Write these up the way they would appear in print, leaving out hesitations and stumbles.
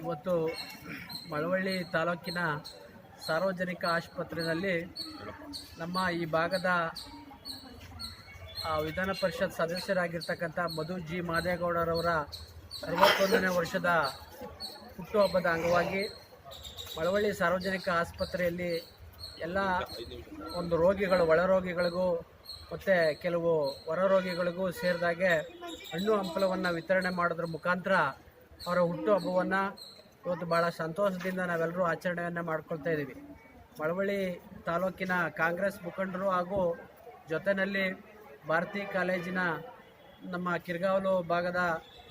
ಇವತ್ತು ಮಳವಳ್ಳಿ ತಾಲೂಕಿನ ಸಾರ್ವಜನಿಕ ಆಸ್ಪತ್ರೆಯಲ್ಲಿ ನಮ್ಮ ಈ ಭಾಗದ ವಿಧಾನ ಪರಿಷತ್ ಸದಸ್ಯರಾಗಿರ್ತಕ್ಕಂಥ ಮಧು ಜಿ ಮಾದೇಗೌಡರವರ 61ನೇ ವರ್ಷದ ಹುಟ್ಟುಹಬ್ಬದ ಅಂಗವಾಗಿ ಮಳವಳ್ಳಿ ಸಾರ್ವಜನಿಕ ಆಸ್ಪತ್ರೆಯಲ್ಲಿ ಎಲ್ಲ ಒಂದು ರೋಗಿಗಳು, ಒಳ ರೋಗಿಗಳಿಗೂ ಮತ್ತು ಕೆಲವು ಹೊರ ರೋಗಿಗಳಿಗೂ ಸೇರಿದಾಗೆ ಹಣ್ಣು ಹಂಪಲವನ್ನು ವಿತರಣೆ ಮಾಡೋದ್ರ ಮುಖಾಂತರ ಅವರ ಹುಟ್ಟುಹಬ್ಬವನ್ನು ಇವತ್ತು ಭಾಳ ಸಂತೋಷದಿಂದ ನಾವೆಲ್ಲರೂ ಆಚರಣೆಯನ್ನು ಮಾಡ್ಕೊಳ್ತಾ ಇದ್ದೀವಿ. ಮಳವಳ್ಳಿ ತಾಲೂಕಿನ ಕಾಂಗ್ರೆಸ್ ಮುಖಂಡರು ಹಾಗೂ ಜೊತೆಯಲ್ಲಿ ಭಾರತಿ ಕಾಲೇಜಿನ ನಮ್ಮ ಕಿರ್ಗಾವಲು ಭಾಗದ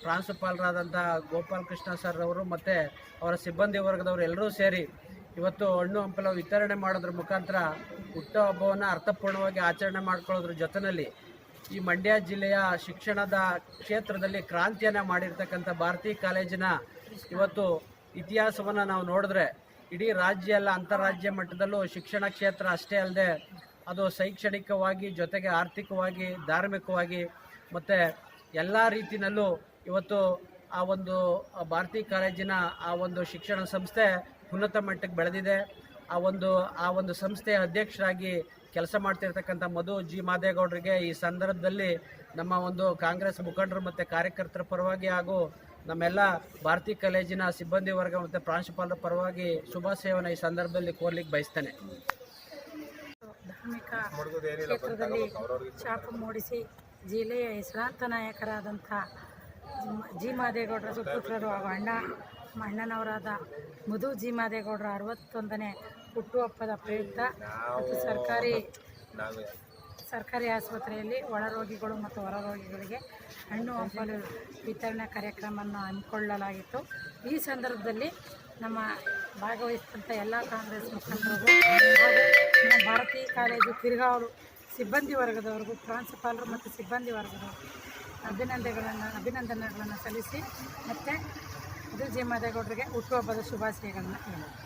ಪ್ರಾಂಶುಪಾಲರಾದಂಥ ಗೋಪಾಲ್ ಕೃಷ್ಣ ಸರ್ ಅವರು ಮತ್ತು ಅವರ ಸಿಬ್ಬಂದಿ ವರ್ಗದವರು ಎಲ್ಲರೂ ಸೇರಿ ಇವತ್ತು ಹಣ್ಣು ಹಂಪಲ ವಿತರಣೆ ಮಾಡೋದ್ರ ಮುಖಾಂತರ ಹುಟ್ಟುಹಬ್ಬವನ್ನು ಅರ್ಥಪೂರ್ಣವಾಗಿ ಆಚರಣೆ ಮಾಡ್ಕೊಳ್ಳೋದ್ರ ಜೊತೆಯಲ್ಲಿ ಈ ಮಂಡ್ಯ ಜಿಲ್ಲೆಯ ಶಿಕ್ಷಣದ ಕ್ಷೇತ್ರದಲ್ಲಿ ಕ್ರಾಂತಿಯನ್ನು ಮಾಡಿರ್ತಕ್ಕಂಥ ಭಾರತಿ ಕಾಲೇಜಿನ ಇವತ್ತು ಇತಿಹಾಸವನ್ನು ನಾವು ನೋಡಿದ್ರೆ ಇಡೀ ರಾಜ್ಯ ಅಲ್ಲ, ಅಂತಾರಾಜ್ಯ ಮಟ್ಟದಲ್ಲೂ ಶಿಕ್ಷಣ ಕ್ಷೇತ್ರ ಅಷ್ಟೇ ಅಲ್ಲದೆ ಅದು ಶೈಕ್ಷಣಿಕವಾಗಿ, ಜೊತೆಗೆ ಆರ್ಥಿಕವಾಗಿ, ಧಾರ್ಮಿಕವಾಗಿ ಮತ್ತು ಎಲ್ಲ ರೀತಿಯಲ್ಲೂ ಇವತ್ತು ಆ ಒಂದು ಭಾರತಿ ಕಾಲೇಜಿನ ಆ ಒಂದು ಶಿಕ್ಷಣ ಸಂಸ್ಥೆ ಉನ್ನತ ಮಟ್ಟಕ್ಕೆ ಬೆಳೆದಿದೆ. ಆ ಒಂದು ಸಂಸ್ಥೆಯ ಅಧ್ಯಕ್ಷರಾಗಿ ಕೆಲಸ ಮಾಡ್ತಿರ್ತಕ್ಕಂಥ ಮಧು ಜಿ ಮಾದೇಗೌಡರಿಗೆ ಈ ಸಂದರ್ಭದಲ್ಲಿ ನಮ್ಮ ಒಂದು ಕಾಂಗ್ರೆಸ್ ಮುಖಂಡರು ಮತ್ತು ಕಾರ್ಯಕರ್ತರ ಪರವಾಗಿ ಹಾಗೂ ನಮ್ಮೆಲ್ಲ ಭಾರತಿ ಕಾಲೇಜಿನ ಸಿಬ್ಬಂದಿ ವರ್ಗ ಮತ್ತು ಪ್ರಾಂಶುಪಾಲರ ಪರವಾಗಿ ಶುಭಾಶಯವನ್ನು ಈ ಸಂದರ್ಭದಲ್ಲಿ ಕೋರ್ಲಿಕ್ಕೆ ಬಯಸ್ತೇನೆ. ಧಾರ್ಮಿಕ ಕ್ಷೇತ್ರದಲ್ಲಿ ಛಾಪು ಮೂಡಿಸಿ ಜಿಲ್ಲೆಯ ಹೆಸರಾಂತ ನಾಯಕರಾದಂಥ ಜಿ ಮಾದೇಗೌಡರ ಸುಪುತ್ರರು ಹಾಗೂ ಅಣ್ಣನವರಾದ ಮಧು ಜಿ ಮಾದೇಗೌಡರ 61ನೇ ಹುಟ್ಟುಹಬ್ಬದ ಪ್ರಯುಕ್ತ ಮತ್ತು ಸರ್ಕಾರಿ ಆಸ್ಪತ್ರೆಯಲ್ಲಿ ಒಳ ರೋಗಿಗಳು ಮತ್ತು ಹೊರ ರೋಗಿಗಳಿಗೆ ಹಣ್ಣು ಹಂಪಲು ವಿತರಣಾ ಕಾರ್ಯಕ್ರಮವನ್ನು ಹಮ್ಮಿಕೊಳ್ಳಲಾಗಿತ್ತು. ಈ ಸಂದರ್ಭದಲ್ಲಿ ನಮ್ಮ ಭಾಗವಹಿಸಿದಂಥ ಎಲ್ಲ ಕಾಂಗ್ರೆಸ್ ಮುಖಂಡರಿಗೂ ಹಾಗೂ ನಮ್ಮ ಭಾರತಿ ಕಾಲೇಜು ಕಿರ್ಗಾವಲು ಸಿಬ್ಬಂದಿ ವರ್ಗದವರೆಗೂ, ಪ್ರಾಂಶುಪಾಲರು ಮತ್ತು ಸಿಬ್ಬಂದಿ ವರ್ಗದವರು ಅಭಿನಂದನೆಗಳನ್ನು ಸಲ್ಲಿಸಿ ಮತ್ತು ಮಧು ಜಿ ಮಾದೇಗೌಡರಿಗೆ ಹುಟ್ಟುಹಬ್ಬದ ಶುಭಾಶಯಗಳನ್ನು ಹೇಳೋದು.